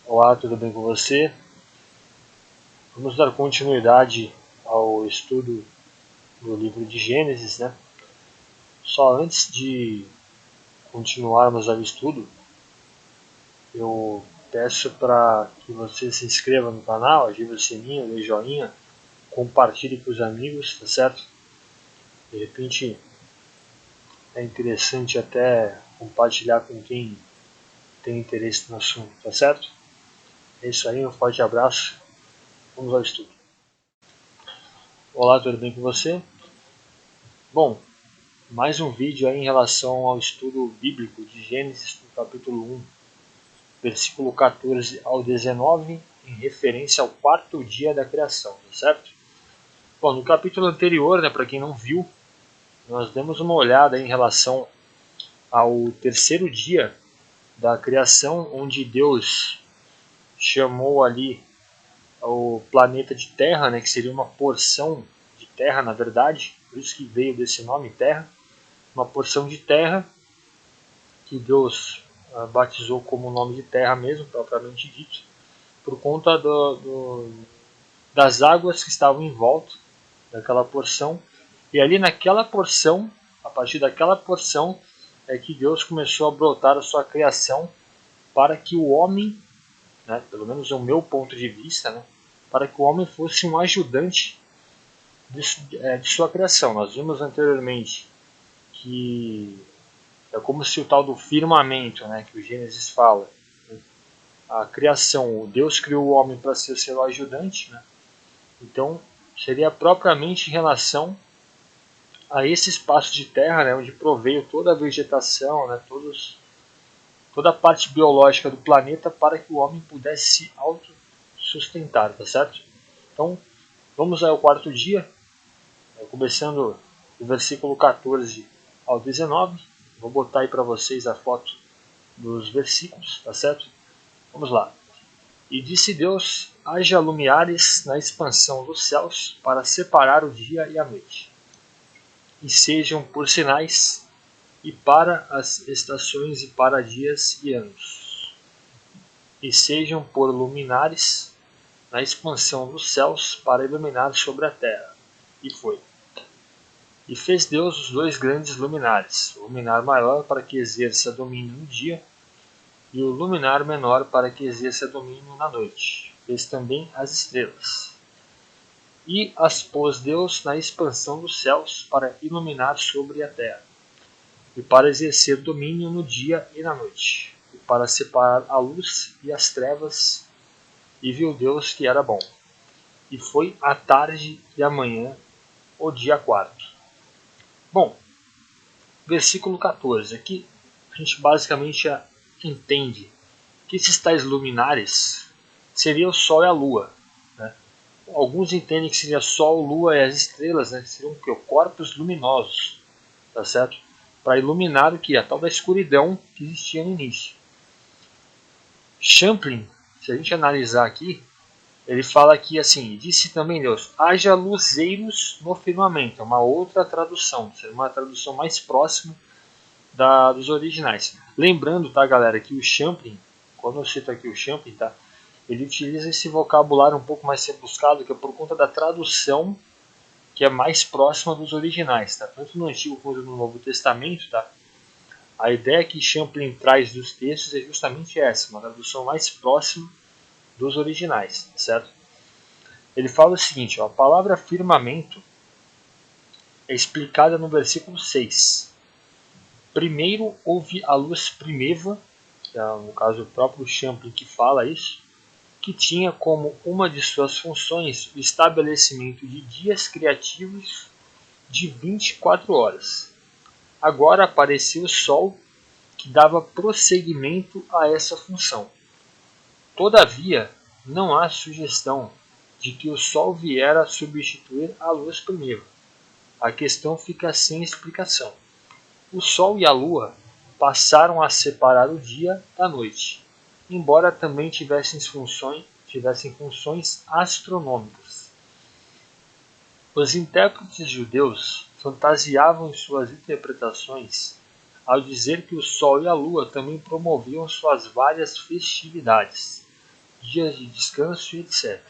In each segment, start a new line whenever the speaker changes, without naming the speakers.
Olá, tudo bem com você? Vamos dar continuidade ao estudo do livro de Gênesis, né? Só antes de continuarmos ao estudo, eu peço para que você se inscreva no canal, ative o sininho, dê joinha, compartilhe com os amigos, tá certo? De repente é interessante até compartilhar com quem tem interesse no assunto, tá certo? É isso aí, um forte abraço, vamos ao estudo. Olá, tudo bem com você? Bom, mais um vídeo aí em relação ao estudo bíblico de Gênesis, no capítulo 1, versículo 14 ao 19, em referência ao quarto dia da criação, tá certo? Bom, no capítulo anterior, né, para quem não viu, nós demos uma olhada em relação ao terceiro dia da criação, onde Deus chamou ali o planeta de Terra, né, que seria uma porção de Terra, na verdade, por isso que veio desse nome Terra, uma porção de Terra que Deus batizou como nome de terra mesmo, propriamente dito, por conta das águas que estavam em volta daquela porção. E ali naquela porção, a partir daquela porção, é que Deus começou a brotar a sua criação para que o homem, né, pelo menos o meu ponto de vista, né, para que o homem fosse um ajudante de sua criação. Nós vimos anteriormente que é como se o tal do firmamento, né, que o Gênesis fala, a criação, Deus criou o homem para ser seu ajudante, né? Então seria propriamente em relação a esse espaço de terra, né, onde proveio toda a vegetação, né, toda a parte biológica do planeta para que o homem pudesse se autossustentar, tá certo? Então vamos ao quarto dia, começando do versículo 14 ao 19. Vou botar aí para vocês a foto dos versículos, tá certo? Vamos lá. E disse Deus: haja lumiares na expansão dos céus para separar o dia e a noite, e sejam por sinais, e para as estações e para dias e anos, e sejam por luminares na expansão dos céus para iluminar sobre a terra. E foi. E fez Deus os dois grandes luminares, o luminar maior para que exerça domínio no dia, e o luminar menor para que exerça domínio na noite. Fez também as estrelas. E as pôs Deus na expansão dos céus para iluminar sobre a terra, e para exercer domínio no dia e na noite, e para separar a luz e as trevas. E viu Deus que era bom. E foi a tarde e a manhã, o dia quarto. Bom, versículo 14. Aqui a gente basicamente entende que esses tais luminares seriam o Sol e a Lua. Né? Alguns entendem que seria Sol, Lua e as estrelas, né? Seriam corpos luminosos, tá certo? Para iluminar o que? A tal da escuridão que existia no início. Champlin, se a gente analisar aqui, ele fala aqui assim: disse também Deus, haja luzeiros no firmamento. É uma outra tradução, seria uma tradução mais próxima dos originais. Lembrando, tá, galera, que o Champlin, quando eu cito aqui o Champlin, tá, ele utiliza esse vocabulário um pouco mais rebuscado, que é por conta da tradução que é mais próxima dos originais, tá? Tanto no Antigo quanto no Novo Testamento, tá? A ideia que Champlin traz dos textos é justamente essa, uma tradução mais próxima dos originais, certo? Ele fala o seguinte, ó, a palavra firmamento é explicada no versículo 6. Primeiro houve a luz primeva, que é no caso o próprio Champlin que fala isso, que tinha como uma de suas funções o estabelecimento de dias criativos de 24 horas. Agora apareceu o Sol, que dava prosseguimento a essa função. Todavia, não há sugestão de que o Sol viera a substituir a luz primeva. A questão fica sem explicação. O Sol e a Lua passaram a separar o dia da noite, embora também tivessem funções astronômicas. Os intérpretes judeus fantasiavam em suas interpretações ao dizer que o Sol e a Lua também promoviam suas várias festividades, dias de descanso e etc.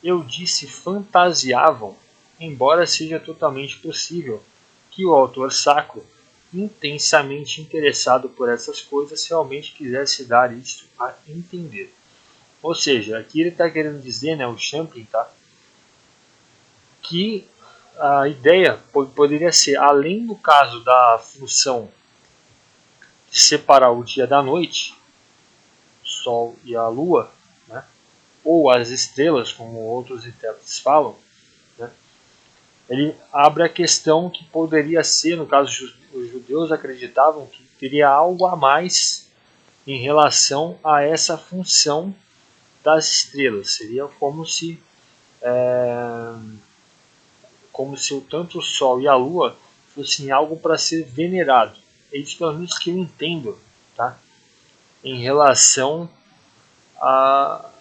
Eu disse fantasiavam, embora seja totalmente possível que o autor sacro, intensamente interessado por essas coisas, realmente quisesse dar isso a entender. Ou seja, aqui ele está querendo dizer, né, o Champlin, tá, que a ideia poderia ser, além do caso da função de separar o dia da noite, o Sol e a Lua, né, ou as estrelas, como outros intérpretes falam, né, ele abre a questão que poderia ser, no caso os judeus acreditavam que teria algo a mais em relação a essa função das estrelas. Seria como se tanto o Sol e a Lua fossem algo para ser venerado. É isso pelo menos que eu entendo, tá? Em relação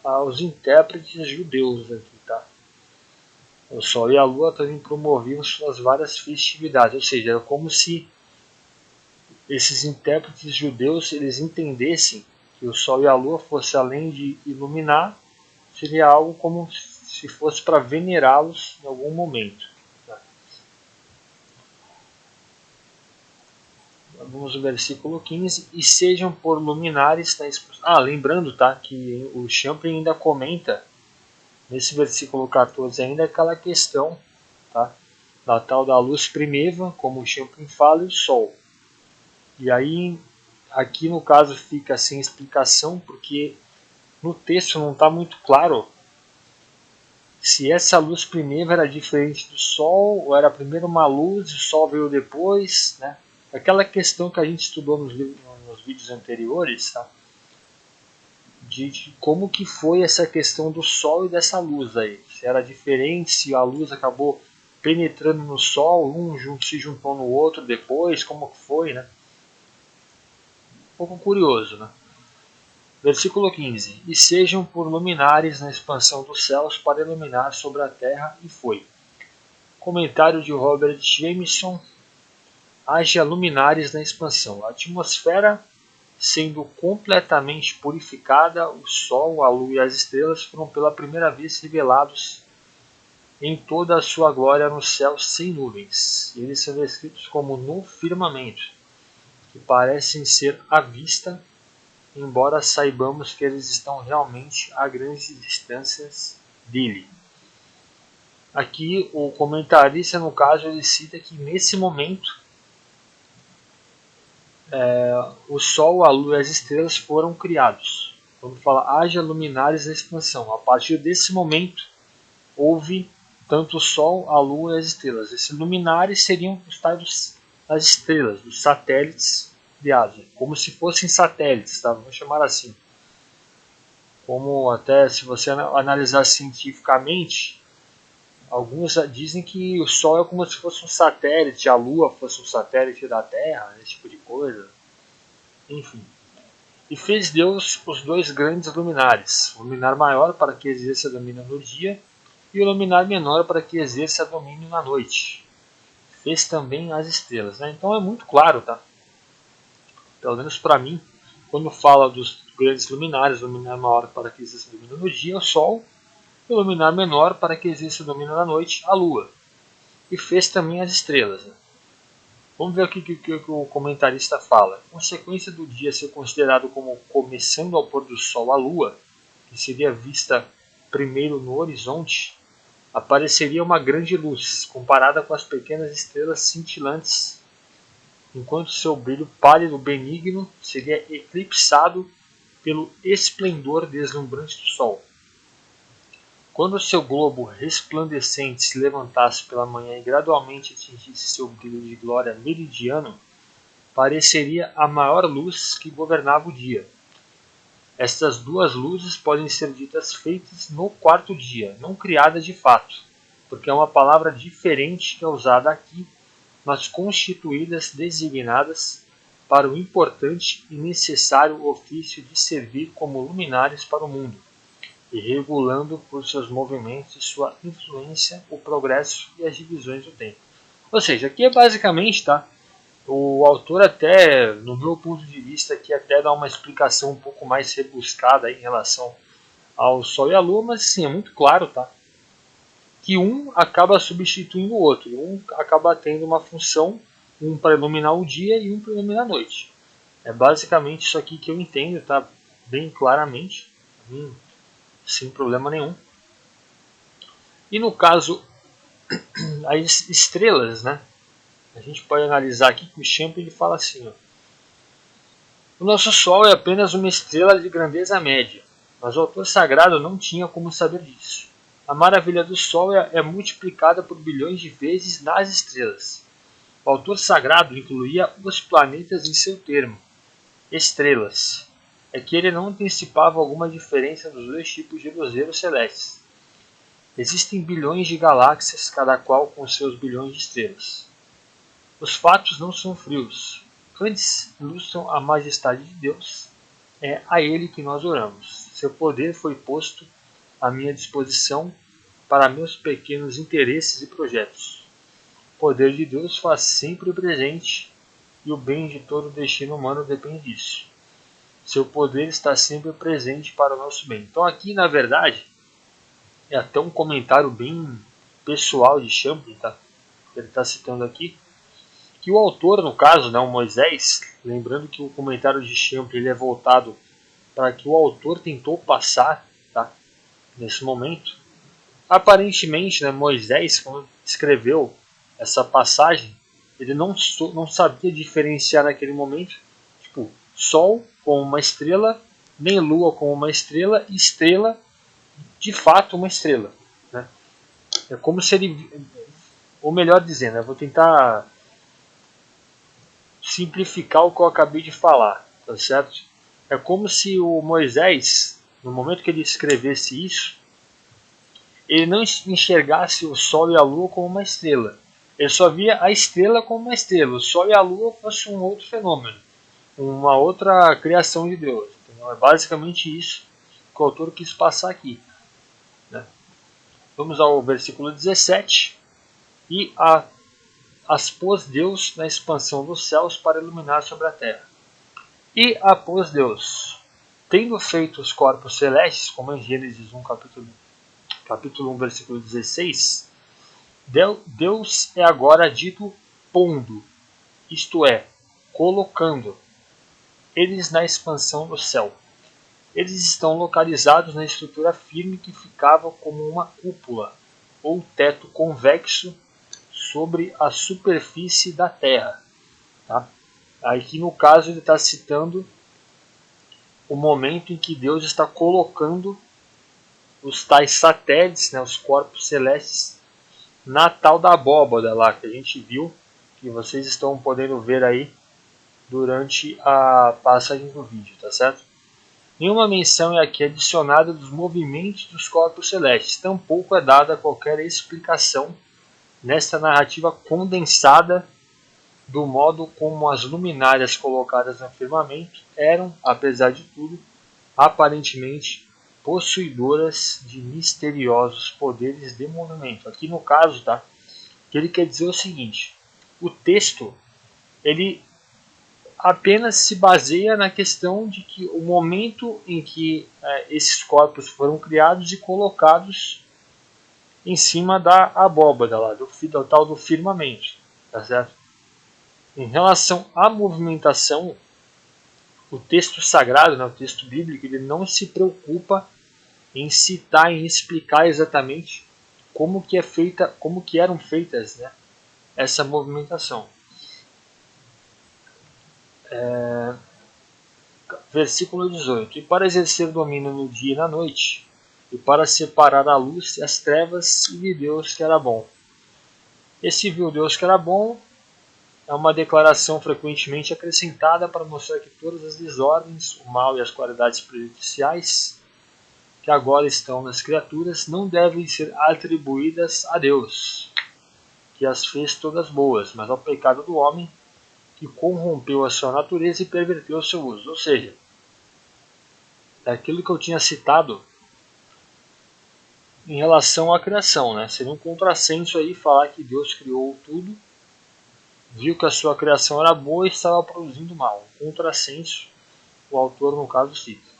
aos intérpretes judeus aqui, tá? O Sol e a Lua também promoviam suas várias festividades, ou seja, era como se esses intérpretes judeus eles entendessem que o Sol e a Lua fosse, além de iluminar, seria algo como se fosse para venerá-los em algum momento. Tá? Vamos no versículo 15. E sejam por luminares na exposição. Lembrando, tá, que o Champlin ainda comenta nesse versículo 14 ainda aquela questão, tá, da tal da luz primeva, como o Champlin fala, e o Sol. E aí, aqui no caso fica sem explicação, porque no texto não está muito claro se essa luz primeva era diferente do Sol, ou era primeiro uma luz e o Sol veio depois, né? Aquela questão que a gente estudou nos vídeos anteriores, tá? De como que foi essa questão do Sol e dessa luz aí. Se era diferente, se a luz acabou penetrando no Sol, se juntou no outro depois, como que foi, né? Um pouco curioso, né? Versículo 15. E sejam por luminares na expansão dos céus para iluminar sobre a terra, e foi. Comentário de Robert Jameson. Haja luminares na expansão. A atmosfera sendo completamente purificada, o Sol, a Lua e as estrelas foram pela primeira vez revelados em toda a sua glória no céu sem nuvens. Eles são descritos como no firmamento, que parecem ser à vista, embora saibamos que eles estão realmente a grandes distâncias dele. Aqui o comentarista, no caso, ele cita que nesse momento o Sol, a Lua e as estrelas foram criados. Quando fala haja luminares na expansão, a partir desse momento houve tanto o Sol, a Lua e as estrelas. Esses luminares seriam os tais das estrelas, dos satélites criados, como se fossem satélites, tá? Vamos chamar assim. Como até se você analisar cientificamente, alguns dizem que o Sol é como se fosse um satélite, a Lua fosse um satélite da Terra, esse tipo de coisa. Enfim. E fez Deus os dois grandes luminares, o luminar maior para que exerça domínio no dia e o luminar menor para que exerça domínio na noite. Fez também as estrelas. Né? Então é muito claro, tá? Pelo menos para mim, quando fala dos grandes luminares, o luminar maior para que exerça domínio no dia, o Sol, e o luminar menor para que exerça domínio na noite, a Lua. E fez também as estrelas. Né? Vamos ver o que o comentarista fala. A consequência do dia ser considerado como começando ao pôr do sol a lua, que seria vista primeiro no horizonte, apareceria uma grande luz, comparada com as pequenas estrelas cintilantes, enquanto seu brilho pálido benigno seria eclipsado pelo esplendor deslumbrante do sol. Quando seu globo resplandecente se levantasse pela manhã e gradualmente atingisse seu brilho de glória meridiano, pareceria a maior luz que governava o dia. Estas duas luzes podem ser ditas feitas no quarto dia, não criadas de fato, porque é uma palavra diferente que é usada aqui, mas constituídas designadas para o importante e necessário ofício de servir como luminares para o mundo, e regulando por seus movimentos e sua influência o progresso e as divisões do tempo. Ou seja, aqui é basicamente, tá? O autor até, no meu ponto de vista, aqui até dá uma explicação um pouco mais rebuscada em relação ao Sol e à Lua, mas sim, é muito claro, tá? Que um acaba substituindo o outro, um acaba tendo uma função, um para iluminar o dia e um para iluminar a noite. É basicamente isso aqui que eu entendo, tá? Bem claramente, sem problema nenhum. E no caso, as estrelas, né? A gente pode analisar aqui que o Champ ele fala assim, ó, o nosso Sol é apenas uma estrela de grandeza média, mas o autor sagrado não tinha como saber disso. A maravilha do Sol é multiplicada por bilhões de vezes nas estrelas. O autor sagrado incluía os planetas em seu termo, estrelas. É que ele não antecipava alguma diferença nos dois tipos de luzeiros celestes. Existem bilhões de galáxias, cada qual com seus bilhões de estrelas. Os fatos não são frios. Antes ilustram a majestade de Deus. É a Ele que nós oramos. Seu poder foi posto à minha disposição para meus pequenos interesses e projetos. O poder de Deus faz sempre presente e o bem de todo o destino humano depende disso. Seu poder está sempre presente para o nosso bem. Então aqui, na verdade, é até um comentário bem pessoal de Champlin, tá? Ele está citando aqui que o autor, no caso, né, o Moisés, lembrando que o comentário de Champlin ele é voltado para que o autor tentou passar, tá, nesse momento. Aparentemente, né, Moisés, quando escreveu essa passagem, ele não sabia diferenciar naquele momento, tipo, Sol como uma estrela, nem Lua como uma estrela, e estrela, de fato, uma estrela. Né? É como se ele, ou melhor dizendo, eu vou tentar simplificar o que eu acabei de falar, tá certo? É como se o Moisés, no momento que ele escrevesse isso, ele não enxergasse o Sol e a Lua como uma estrela. Ele só via a estrela como uma estrela. O Sol e a Lua fossem um outro fenômeno, uma outra criação de Deus. Entendeu? É basicamente isso que o autor quis passar aqui. Né? Vamos ao versículo 17. E as pôs Deus na expansão dos céus para iluminar sobre a terra. E a pôs Deus, tendo feito os corpos celestes, como em Gênesis 1, capítulo 1, versículo 16, Deus é agora dito pondo, isto é, colocando eles na expansão do céu. Eles estão localizados na estrutura firme que ficava como uma cúpula ou teto convexo sobre a superfície da Terra. Tá? Aqui no caso ele está citando o momento em que Deus está colocando os tais satélites, né, os corpos celestes, na tal da abóbada lá que a gente viu, que vocês estão podendo ver aí durante a passagem do vídeo, tá certo? Nenhuma menção é aqui adicionada dos movimentos dos corpos celestes, tampouco é dada qualquer explicação nesta narrativa condensada do modo como as luminárias colocadas no firmamento eram, apesar de tudo, aparentemente possuidoras de misteriosos poderes de movimento. Aqui no caso, tá? Que ele quer dizer o seguinte: o texto ele apenas se baseia na questão de que o momento em que esses corpos foram criados e colocados em cima da abóbada lá, do tal do firmamento, tá certo? Em relação à movimentação, o texto sagrado, né, o texto bíblico, ele não se preocupa em citar, em explicar exatamente como que é feita, como que eram feitas, né, essa movimentação. Versículo 18. E para exercer domínio no dia e na noite, e para separar a luz e as trevas, e viu Deus que era bom. Esse viu Deus que era bom é uma declaração frequentemente acrescentada para mostrar que todas as desordens, o mal e as qualidades prejudiciais que agora estão nas criaturas não devem ser atribuídas a Deus, que as fez todas boas, mas ao pecado do homem, que corrompeu a sua natureza e perverteu o seu uso. Ou seja, daquilo que eu tinha citado em relação à criação, né? Seria um contrassenso aí falar que Deus criou tudo, viu que a sua criação era boa e estava produzindo mal. Um contrassenso, o autor no caso cita.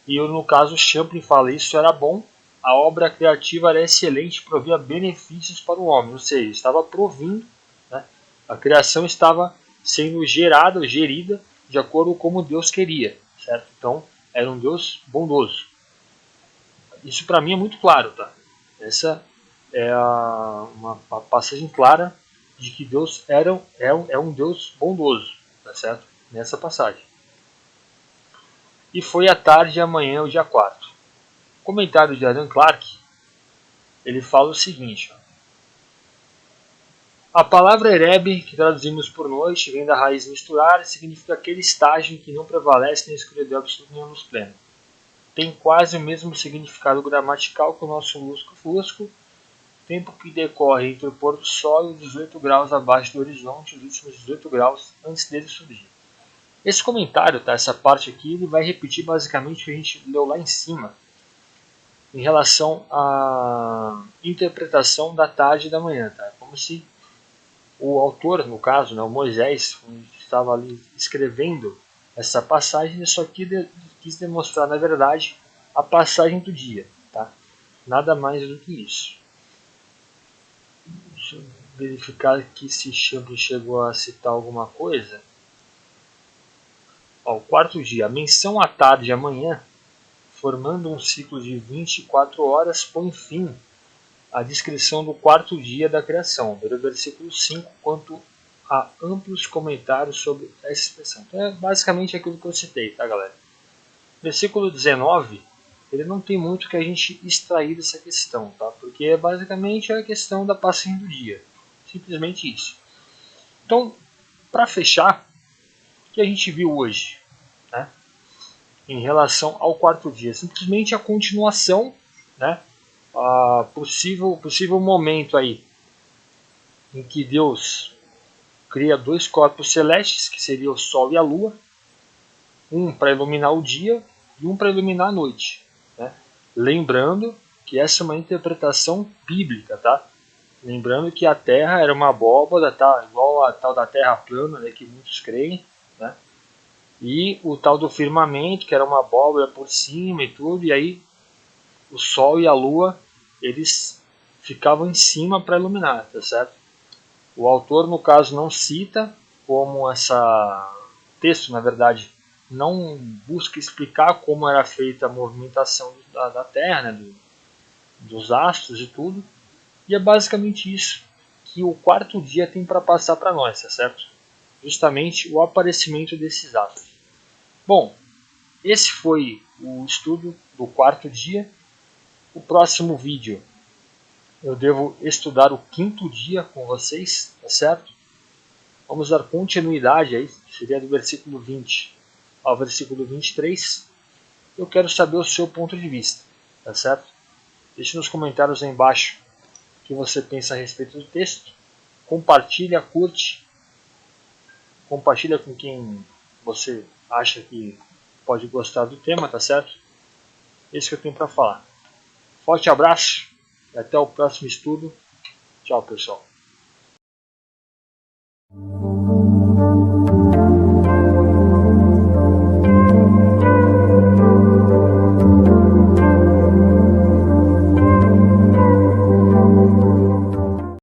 E no caso Champlin fala isso era bom, a obra criativa era excelente, provia benefícios para o homem, ou seja, estava provindo, né? A criação estava sendo gerada, gerida de acordo com como Deus queria, certo? Então era um Deus bondoso. Isso para mim é muito claro, tá? Essa é uma passagem clara de que Deus é um Deus bondoso, tá certo? Nessa passagem. E foi à tarde e amanhã o dia 4. Comentário de Adam Clarke, ele fala o seguinte: ó, a palavra erebe, que traduzimos por noite, vem da raiz misturar e significa aquele estágio em que não prevalece nem escuridão absoluta nem luz plena. Tem quase o mesmo significado gramatical que o nosso lusco-fusco, tempo que decorre entre o pôr do sol e os 18 graus abaixo do horizonte, os últimos 18 graus antes dele surgir. Esse comentário, tá, essa parte aqui, ele vai repetir basicamente o que a gente leu lá em cima, em relação à interpretação da tarde e da manhã. Tá? Como se o autor, no caso, né, o Moisés, estava ali escrevendo essa passagem, ele só quis demonstrar, na verdade, a passagem do dia. Tá? Nada mais do que isso. Deixa eu verificar aqui se Champlin chegou a citar alguma coisa. Ó, o quarto dia, a menção à tarde e amanhã, formando um ciclo de 24 horas, põe fim à descrição do quarto dia da criação, do versículo 5, quanto a amplos comentários sobre essa expressão. Então é basicamente aquilo que eu citei, tá, galera? Versículo 19, ele não tem muito que a gente extrair dessa questão, tá? Porque é basicamente a questão da passagem do dia. Simplesmente isso. Então, para fechar, o que a gente viu hoje, né, em relação ao quarto dia? Simplesmente a continuação, né, a possível momento aí em que Deus cria dois corpos celestes, que seria o Sol e a Lua, um para iluminar o dia e um para iluminar a noite. Né? Lembrando que essa é uma interpretação bíblica, tá? Lembrando que a Terra era uma abóbada, tá? Igual a tal da Terra plana, né, que muitos creem, né? E o tal do firmamento, que era uma abóbada por cima e tudo, e aí o Sol e a Lua, eles ficavam em cima para iluminar, tá certo? O autor, no caso, não cita como essa texto, na verdade, não busca explicar como era feita a movimentação da Terra, né, dos astros e tudo. E é basicamente isso que o quarto dia tem para passar para nós, tá certo? Justamente o aparecimento desses astros. Bom, esse foi o estudo do quarto dia. O próximo vídeo eu devo estudar o quinto dia com vocês, tá certo? Vamos dar continuidade aí, seria do versículo 20 ao versículo 23. Eu quero saber o seu ponto de vista, tá certo? Deixe nos comentários aí embaixo o que você pensa a respeito do texto. Compartilha, curte, compartilha com quem você acha que pode gostar do tema, tá certo? Esse que eu tenho para falar. Forte abraço e até o próximo estudo. Tchau, pessoal.